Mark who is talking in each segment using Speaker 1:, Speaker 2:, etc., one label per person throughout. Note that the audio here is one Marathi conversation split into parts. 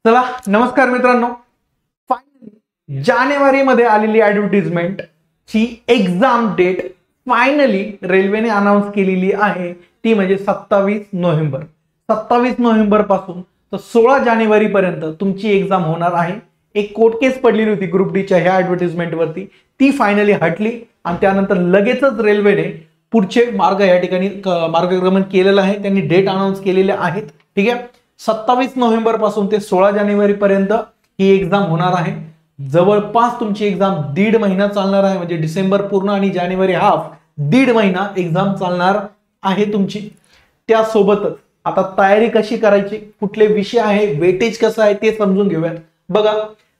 Speaker 1: चला नमस्कार मित्रांनो, फायनली जानेवारीमध्ये आलेली ॲडव्हर्टाइजमेंट ची एक्झाम डेट फायनली रेल्वेने अनाउन्स केलेली आहे, ती म्हणजे 27 नोव्हेंबर. 27 नोव्हेंबर पासून तर 16 जानेवारी पर्यंत तुमची एक्झाम होणार आहे. एक कोर्ट केस पडलेली होती ग्रुप डी च्या ह्या ॲडव्हर्टाइजमेंट वरती, ती फायनली हटली आणि त्यानंतर लगेचच रेल्वेने पुढचे मार्ग या ठिकाणी मार्गक्रमण केलेलं आहे. त्यांनी डेट अनाउन्स केलेल्या आहेत. ठीक आहे, 27 नोव्हेंबर पासून ते 16 जानेवारी पर्यंत ही एक्झाम होणार आहे. जवळपास तुमची एक्झाम 1.5 महिना चालणार आहे, म्हणजे डिसेंबर पूर्ण आणि जानेवारी हाफ 1.5 महिना एक्झाम चालणार आहे तुमची. त्यासोबतच आता तयारी कशी करायची, कुठले विषय आहे, वेटेज कसं आहे ते समजून घेऊयात. बघा,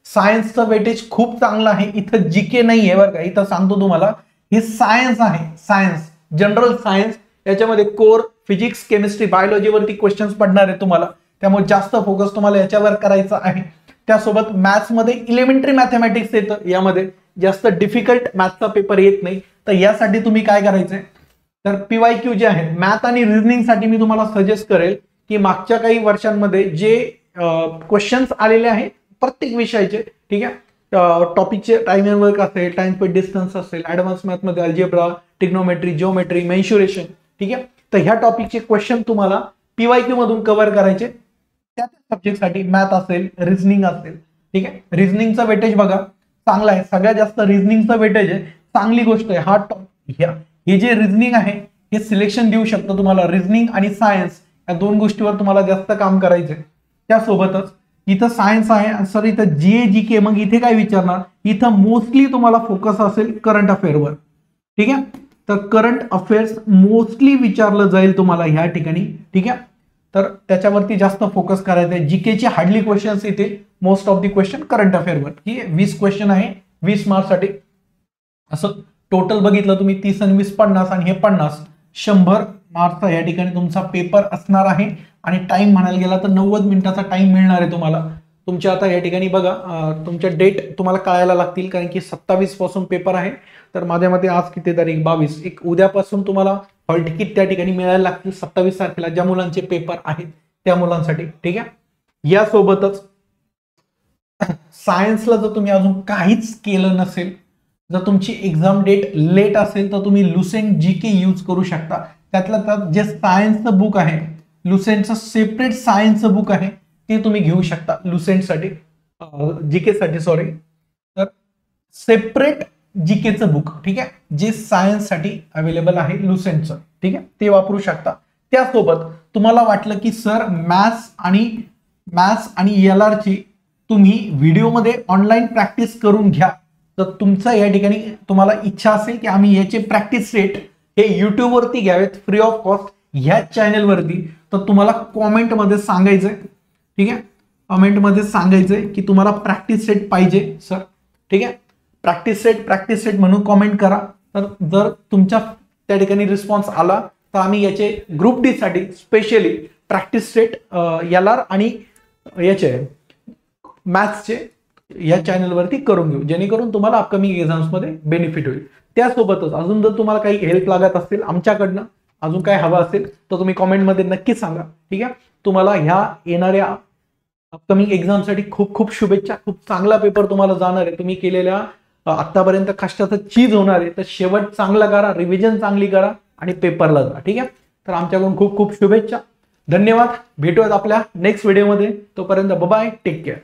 Speaker 1: सायन्सचं वेटेज खूप चांगलं आहे. इथं जीके नाही आहे बरं का, इथं सांगतो तुम्हाला, हे सायन्स आहे. सायन्स, जनरल सायन्स, याच्यामध्ये कोर, फिजिक्स, केमिस्ट्री, बायोलॉजी वरती क्वेश्चन्स पडणार आहे तुम्हाला. त्यामुळे जास्त फोकस तुम्हाला याच्यावर करायचा आहे. त्यासोबत मॅथ्स मध्ये इलेमेंटरी मॅथमॅटिक्स येतं, यामध्ये जास्त डिफिकल्ट मॅथ्सचा पेपर येत नाही. तर यासाठी तुम्ही काय करायचंय, तर PYQ जे आहे मॅथ आणि रिझनिंग साठी मी तुम्हाला सजेस्ट करेल की मागच्या काही वर्षांमध्ये जे क्वेश्चन्स आलेले आहेत प्रत्येक विषयाचे, ठीक आहे, टॉपिकचे टाइम एंड वर्क असेल, टाइम स्पेस डिस्टन्स असेल, ऍडव्हान्स मॅथ मध्ये अल्जेब्रा, ट्रिग्नोमेट्री, जिओमेट्री, मेन्शुरेशन, ठीक आहे, तर ह्या टॉपिकचे क्वेश्चन तुम्हाला PYQ मधून कव्हर करायचे. त्या सब्जेक्टसाठी मॅथ असेल, रिझनिंग असेल, ठीक आहे. रिझनिंगचं वेटेज बघा चांगलं आहे, सगळ्यात जास्त रिझनिंगचं वेटेज आहे. चांगली गोष्ट आहे. हे जे रिझनिंग आहे हे सिलेक्शन देऊ शकतं तुम्हाला. रिझनिंग आणि सायन्स या दोन गोष्टीवर तुम्हाला जास्त काम करायचे. त्यासोबतच इथं सायन्स आहे सर, इथं GK, मग इथे काय विचारणार, इथं मोस्टली तुम्हाला फोकस असेल करंट अफेअरवर. ठीक आहे, तर करंट अफेअर्स मोस्टली विचारलं जाईल तुम्हाला ह्या ठिकाणी. ठीक आहे, तर त्याच्यावरती जास्त फोकस करायचं आहे. जीकेची हार्डली क्वेश्चन्स येतील, most of the question current अफेअरवर. ठीक आहे, 20 क्वेश्चन आहे 20 मार्क्ससाठी. असं टोटल बघितलं तुम्ही 30 आणि 20 50 आणि हे 50 100 मार्क्सचा या ठिकाणी तुमचा पेपर असणार आहे. आणि टाइम म्हणायला गेला तर 90 मिनिटाचा टाइम मिळणार आहे तुम्हाला. तुमच्या आता या ठिकाणी बघा, तुमच्या डेट तुम्हाला कळायला लागतील, कारण की 27 पासून पेपर आहे. तर माझ्या मते आज किती तारीख, 22, एक उद्यापासून तुम्हाला हॉल तिकीट त्या ठिकाणी मिळायला लागतील 27 तारखेला, ज्या मुलांचे पेपर आहेत त्या मुलांसाठी. ठीक आहे, यासोबतच सायन्सला जर तुम्ही अजून काहीच केलं नसेल, जर तुमची एक्झाम डेट लेट असेल, तर तुम्ही लुसेंट GK यूज करू शकता. त्यातलं त्यात जे सायन्सचं बुक आहे, लुसेंटचं सेपरेट सायन्सचं बुक आहे, ते तुम्ही घेऊ शकता लुसेंटसाठी, GK साठी सॉरी. तर सेपरेट GKचं बुक, ठीक आहे, जे सायन्स साठी अवेलेबल आहे लुसेंटचं, ठीक आहे, ते वापरू शकता. त्यासोबत तुम्हाला वाटलं की सर मॅथ्स आणि LR ची तुम्ही व्हिडिओमध्ये ऑनलाईन प्रॅक्टिस करून घ्या, तर तुमचं या ठिकाणी तुम्हाला इच्छा असेल की आम्ही याचे प्रॅक्टिस सेट हे YouTube वरती घ्यावेत फ्री ऑफ कॉस्ट ह्या चॅनल वरती, तर तुम्हाला कॉमेंटमध्ये सांगायचंय. ठीक आहे, कमेंटमध्ये सांगायचंय की तुम्हाला प्रॅक्टिस सेट पाहिजे सर. ठीक आहे, प्रॅक्टिस सेट म्हणून कॉमेंट करा. तर जर तुमच्या त्या ठिकाणी रिस्पॉन्स आला तर आम्ही याचे ग्रुप डी साठी स्पेशली प्रॅक्टिस सेट LR आणि याचे मॅथ्सचे या चॅनलवरती करून घेऊ, जेणेकरून तुम्हाला अपकमिंग एक्झाम्स मध्ये बेनिफिट होईल. त्यासोबतच अजून जर तुम्हाला काही हेल्प लागत असेल आमच्याकडनं, अजून काय हवं असेल तर तुम्ही कॉमेंटमध्ये नक्की सांगा. ठीक आहे, तुम्हाला ह्या येणाऱ्या अपकमिंग एक्झामसाठी खूप खूप शुभेच्छा. खूप चांगला पेपर तुम्हाला जाणार आहे. तुम्ही केलेल्या आतापर्यंत कष्टाचं चीज होणार आहे. तर शेवट चांगला करा, रिव्हिजन चांगली करा आणि पेपरला जा. ठीक आहे, तर आमच्याकडून खूप खूप शुभेच्छा. धन्यवाद. भेटूयात आपल्या नेक्स्ट व्हिडिओमध्ये. तोपर्यंत बाय, टेक केअर.